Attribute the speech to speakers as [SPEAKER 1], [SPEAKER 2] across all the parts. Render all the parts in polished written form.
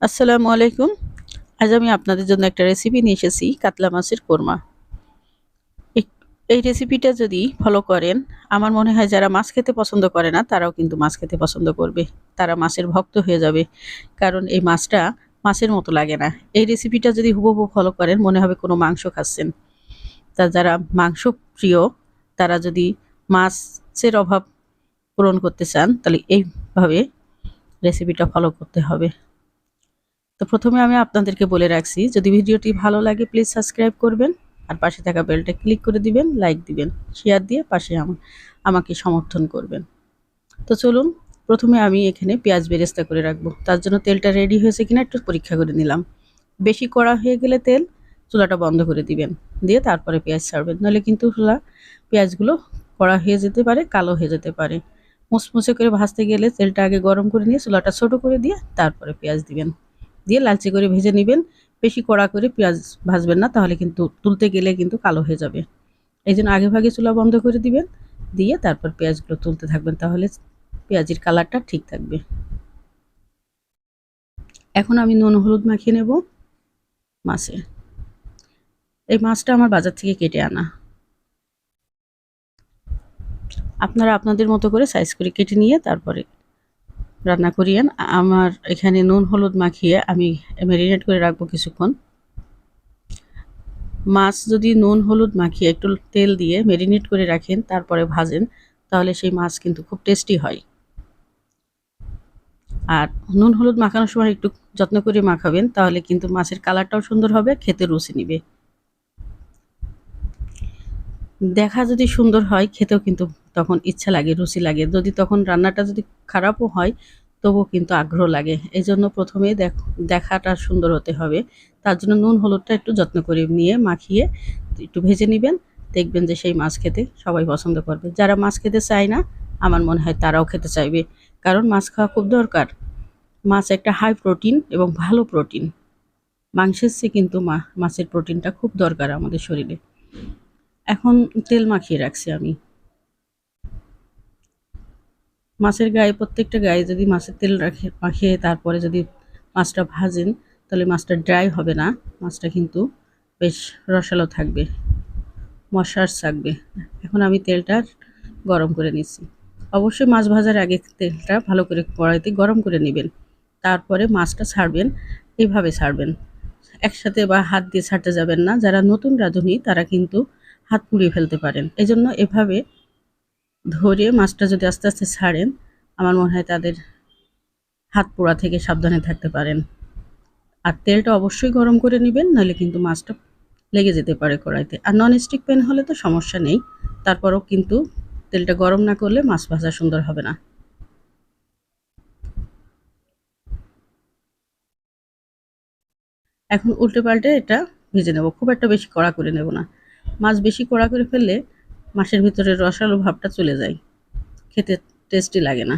[SPEAKER 1] আসসালামু আলাইকুম। আজ আমি আপনাদের জন্য একটা রেসিপি নিয়ে এসেছি, কাতলা মাছের কোরমা। এই এই রেসিপিটা যদি ফলো করেন, আমার মনে হয় যারা মাছ খেতে পছন্দ করে না, তারাও কিন্তু মাছ খেতে পছন্দ করবে। তারা মাছের ভক্ত হয়ে যাবে। কারণ এই মাছটা মাছের মতো লাগে না। এই রেসিপিটা যদি হুবহু ফলো করেন, মনে হবে কোনো মাংস খাচ্ছেন। যারা মাংস প্রিয়, তারা যদি মাছের অভাব পূরণ করতে চান, তাহলে এইভাবে রেসিপিটা ফলো করতে হবে। তো প্রথমে আমি আপনাদেরকে বলে রাখছি, যদি ভিডিওটি ভালো লাগে প্লিজ সাবস্ক্রাইব করবেন, আর পাশে থাকা বেলটা ক্লিক করে দিবেন, লাইক দিবেন, শেয়ার দিয়ে পাশে আমাকে সমর্থন করবেন। তো চলুন, প্রথমে আমি এখানে পেঁয়াজ বেরেস্তা করে রাখবো। তার জন্য তেলটা রেডি হয়েছে কিনা একটু পরীক্ষা করে নিলাম। বেশি কড়া হয়ে গেলে তেল, চুলাটা বন্ধ করে দিবেন, দিয়ে তারপরে পেঁয়াজ ছাড়বেন, নাহলে কিন্তু পেঁয়াজগুলো কড়া হয়ে যেতে পারে, কালো হয়ে যেতে পারে। মুচমুচে করে ভাজতে গেলে তেলটা আগে গরম করে নিয়ে চুলাটা ছোট করে দিয়ে তারপরে পেঁয়াজ দিবেন, দিয়ে লালচে করে ভেজে নেবেন। বেশি কড়া করে পেঁয়াজ ভাজবেন না, তাহলে কিন্তু তুলতে গেলে কিন্তু কালো হয়ে যাবে। এই জন্য আগে ভাগে চুলা বন্ধ করে দিবেন, দিয়ে তারপর পেঁয়াজগুলো তুলতে থাকবেন, তাহলে পেঁয়াজের কালারটা ঠিক থাকবে। এখন আমি নুন হলুদ মাখিয়ে নেব মাছে। এই মাছটা আমার বাজার থেকে কেটে আনা। আপনারা আপনাদের মতো করে সাইজ করে কেটে নিয়ে তারপরে রান্না করিয়েন। আমার এখানে নুন হলুদ মাখিয়ে আমি ম্যারিনেট করে রাখবো কিছুক্ষণ। মাছ যদি নুন হলুদ মাখিয়ে একটু তেল দিয়ে ম্যারিনেট করে রাখেন, তারপরে ভাজেন, তাহলে সেই মাছ কিন্তু খুব টেস্টি হয়। আর নুন হলুদ মাখানোর সময় একটু যত্ন করে মাখাবেন, তাহলে কিন্তু মাছের কালারটাও সুন্দর হবে, খেতে রুচি নিবে। দেখা যদি সুন্দর হয়, খেতেও কিন্তু তখন ইচ্ছা লাগে, রুচি লাগে। যদি তখন রান্নাটা যদি খারাপও হয়, তবুও কিন্তু আগ্রহ লাগে। এই জন্য প্রথমে দেখাটা সুন্দর হতে হবে। তার জন্য নুন হলুদটা একটু যত্ন করে নিয়ে মাখিয়ে একটু ভেজে নেবেন। দেখবেন যে সেই মাছ খেতে সবাই পছন্দ করবে। যারা মাছ খেতে চায় না, আমার মনে হয় তারাও খেতে চাইবে, কারণ মাছ খাওয়া খুব দরকার। মাছ একটা হাই প্রোটিন এবং ভালো প্রোটিন। মাংসের চেয়ে কিন্তু মাছের প্রোটিনটা খুব দরকার আমাদের শরীরে। এখন তেল মাখিয়ে রাখছি আমি। মাছের গায়ে, প্রত্যেকটা গায়ে যদি মাছের তেল মাখিয়ে তারপরে যদি মাছটা ভাজেন, তাহলে মাছটা ড্রাই হবে না। মাছটা কিন্তু বেশ রসালো থাকবে, মশার থাকবে। এখন আমি তেলটা গরম করে নিচ্ছি। অবশ্যই মাছ ভাজার আগে তেলটা ভালো করে কড়াইতে গরম করে নেবেন, তারপরে মাছটা ছাড়বেন। এইভাবে ছাড়বেন, একসাথে বা হাত দিয়ে ছাড়তে যাবেন না। যারা নতুন রাঁধুনি তারা কিন্তু হাত পুড়িয়ে ফেলতে পারেন। এজন্য এভাবে ধরে মাছটা যদি আস্তে আস্তে ছাড়েন, আমার মনে হয় তাদের হাত পোড়া থেকে সাবধানে থাকতে পারেন। আর তেলটা অবশ্যই গরম করে নেবেন, নাহলে কিন্তু মাছটা লেগে যেতে পারে কড়াইতে। আর ননস্টিক প্যান হলে তো সমস্যা নেই, তারপরেও কিন্তু তেলটা গরম না করলে মাছ ভাজা সুন্দর হবে না। এখন উল্টে পাল্টে এটা ভেজে নেব, খুব একটা বেশি কড়া করে নেব না। মাছ বেশি কড়া করে ফেললে মাছের ভিতরে রসালো ভাবটা চলে যায়, খেতে টেস্টি লাগে না।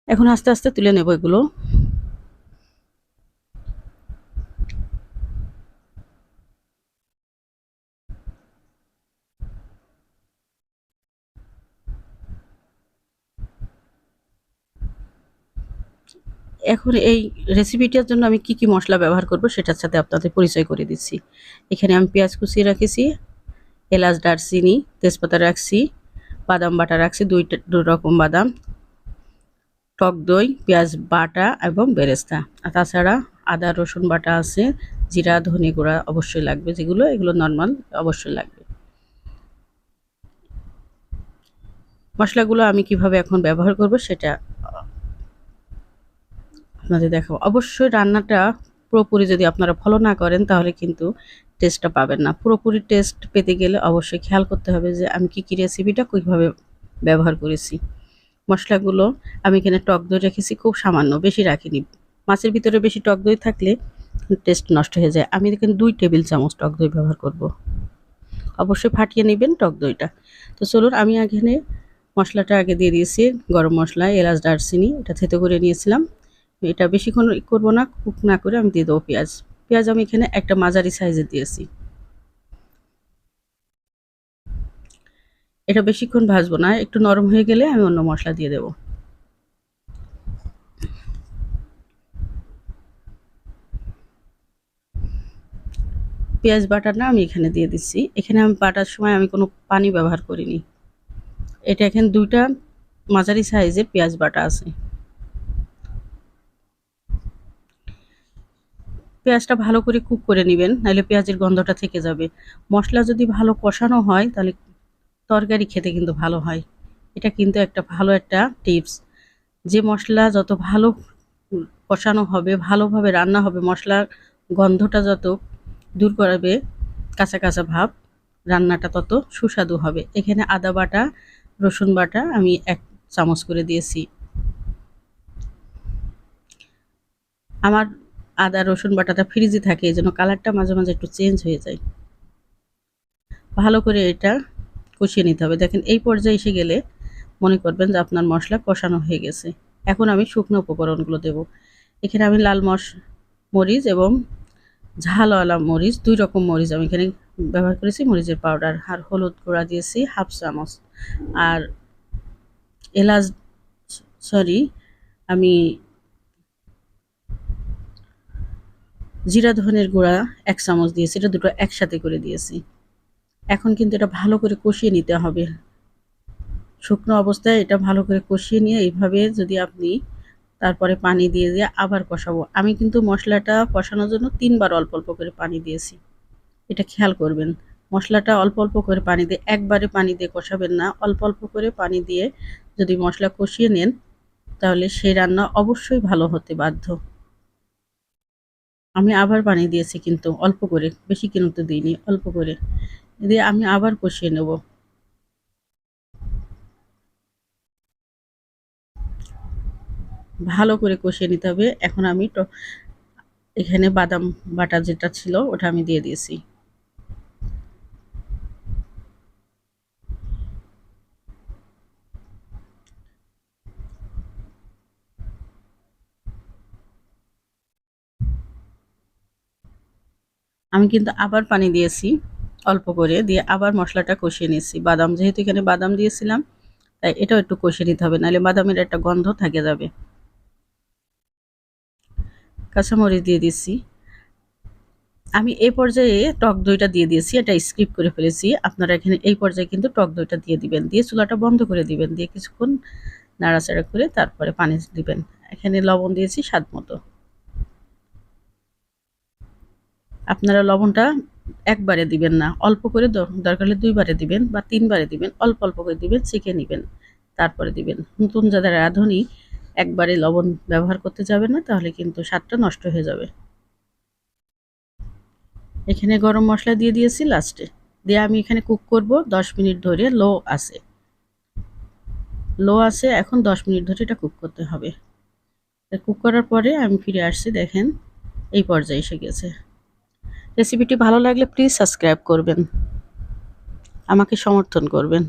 [SPEAKER 1] এখন আস্তে আস্তে তুলে নেব এগুলো। এখন এই রেসিপিটার জন্য আমি কি মশলা ব্যবহার করব সেটার সাথে আপনাদের পরিচয় করে দিচ্ছি। এখানে আমি পেঁয়াজ কুচিয়ে রেখেছি, এলাচ, দারচিনি, তেজপাতা রাখছি, বাদাম বাটা রাখছি, দুই রকম বাদাম, টক দই, পেঁয়াজ বাটা এবং বেরেস্তা। আর তাছাড়া আদা রসুন বাটা আছে, জিরা ধনে গুঁড়া অবশ্যই লাগবে, এগুলো নর্মাল অবশ্যই লাগবে। মশলাগুলো আমি কিভাবে এখন ব্যবহার করব সেটা আপনাদের দেখাবো। অবশ্যই রান্নাটা পুরোপুরি যদি আপনারা ফলো না করেন, তাহলে কিন্তু টেস্টটা পাবেন না। পুরোপুরি টেস্ট পেতে গেলে অবশ্যই খেয়াল করতে হবে যে আমি কি রেসিপিটা কীভাবে ব্যবহার করেছি। মশলাগুলো আমি এখানে টক দই রেখেছি খুব সামান্য, বেশি রাখিনি। মাছের ভিতরে বেশি টক দই থাকলে টেস্ট নষ্ট হয়ে যায়। আমি এখানে 2 টেবিল চামচ টক দই ব্যবহার করব। অবশ্যই ফাটিয়ে নেবেন টক দইটা। তো চলুন, আমি এখানে মশলাটা আগে দিয়ে দিয়েছি। গরম মশলা, এলাচ, দারচিনি এটা থেতো করে নিয়েছিলাম। এটা বেশিক্ষণ করব না, কুক না করে আমি দিয়ে দেবো পেঁয়াজ। পেঁয়াজ আমি এখানে একটা মাঝারি সাইজের দিয়েছি। এটা বেশিক্ষণ ভাজবো না, একটু নরম হয়ে গেলে আমি অন্য মশলা দিয়ে দেবো। পেঁয়াজ বাটাটা আমি এখানে দিয়ে দিচ্ছি। এখানে আমি বাটার সময় আমি কোনো পানি ব্যবহার করিনি। এটা এখানে 2টা মাঝারি সাইজের পেঁয়াজ বাটা আছে। পেঁয়াজটা ভালো করে কুক করে নেবেন, নাহলে পেঁয়াজের গন্ধটা থেকে যাবে। মশলা যদি ভালো কষানো হয় তাহলে তরকারি খেতে কিন্তু ভালো হয়। এটা কিন্তু একটা ভালো একটা টিপস। যে মশলা যত ভালো কষানো হবে, ভালোভাবে রান্না হবে, মশলার গন্ধটা যত দূর করাবে, কাঁচা কাঁচা ভাব, রান্নাটা তত সুস্বাদু হবে। এখানে আদা বাটা, রসুন বাটা আমি 1 চামচ করে দিয়েছি। আমার আদা রসুন বাটাটা ফ্রিজে থাকে, এজন্য কালারটা মাঝে মাঝে একটু চেঞ্জ হয়ে যায়। ভালো করে এটা কষিয়ে নিতে হবে। দেখেন এই পর্যায়ে এসে গেলে মনে করবেন যে আপনার মশলা কষানো হয়ে গেছে। এখন আমি শুকনো উপকরণগুলো দেব। এখানে আমি লাল মরিচ এবং ঝালওয়ালা মরিচ, 2 রকম মরিচ আমি এখানে ব্যবহার করেছি, মরিচের পাউডার। আর হলুদ গুঁড়া দিয়েছি 1/2 চামচ। আর এলাচ সরি আমি জিরা ধনের গুঁড়া 1 চামচ দিয়েছি। এটা দুটো একসাথে করে দিয়েছি। এখন কিন্তু এটা ভালো করে কষিয়ে নিতে হবে। শুকনো অবস্থায় এটা ভালো করে কষিয়ে নিয়ে এইভাবে যদি আপনি তারপরে পানি দিয়ে আবার কষাবো। আমি কিন্তু মশলাটা কষানোর জন্য 3 বার অল্প অল্প করে পানি দিয়েছি। এটা খেয়াল করবেন। মশলাটা অল্প অল্প করে পানি দিয়ে, একবারে পানি দিয়ে কষাবেন না। অল্প অল্প করে পানি দিয়ে যদি মশলা কষিয়ে নেন তাহলে সেই রান্না অবশ্যই ভালো হতে বাধ্য। আমি আবার পানি দিয়েছি কিন্তু অল্প করে, বেশি কিন্তু দিইনি, অল্প করে। দিয়ে আমি আবার কষিয়ে নেব। ভালো করে কষিয়ে নিতে হবে। এখন আমি এখানে বাদাম বাটা যেটা ছিল ওটা আমি দিয়ে দিয়েছি। আমি কিন্তু আবার পানি দিয়েছি অল্প করে, দিয়ে আবার মশলাটা কষিয়ে নিয়েছি। বাদাম যেহেতু এখানে বাদাম দিয়েছিলাম, তাই এটাও একটু কষিয়ে নিতে হবে, নাহলে বাদামের একটা গন্ধ থেকে যাবে। কাঁচামরিচ দিয়ে দিচ্ছি। আমি এই পর্যায়ে টক দইটা দিয়ে দিয়েছি, এটা স্কিপ করে ফেলেছি। আপনারা এখানে এই পর্যায়ে কিন্তু টক দইটা দিয়ে দিবেন, দিয়ে চুলাটা বন্ধ করে দিবেন, দিয়ে কিছুক্ষণ নাড়াচাড়া করে তারপরে পানি দিবেন। এখানে লবণ দিয়েছি স্বাদ মতো। আপনারা লবণটা একবারে দিবেন না, অল্প করে, দরকার হলে 2 বারে দিবেন বা 3 বারে দিবেন, অল্প অল্প করে দিবেন, চেখে নিবেন, তারপরে দিবেন। নতুন যারা রাঁধুনি একবারে লবণ ব্যবহার করতে যাবেন না, তাহলে কিন্তু স্বাদটা নষ্ট হয়ে যাবে। এখানে গরম মশলা দিয়ে দিয়েছি লাস্টে, দিয়ে আমি এখানে কুক করব 10 মিনিট ধরে। লো আছে এখন 10 মিনিট ধরে এটা কুক করতে হবে। কুক করার পরে আমি ফিরে আসছি, দেখেন এই পর্যায়ে এসে গেছে। রেসিপিটি ভালো লাগলে প্লিজ সাবস্ক্রাইব করবেন, আমাকে সমর্থন করবেন।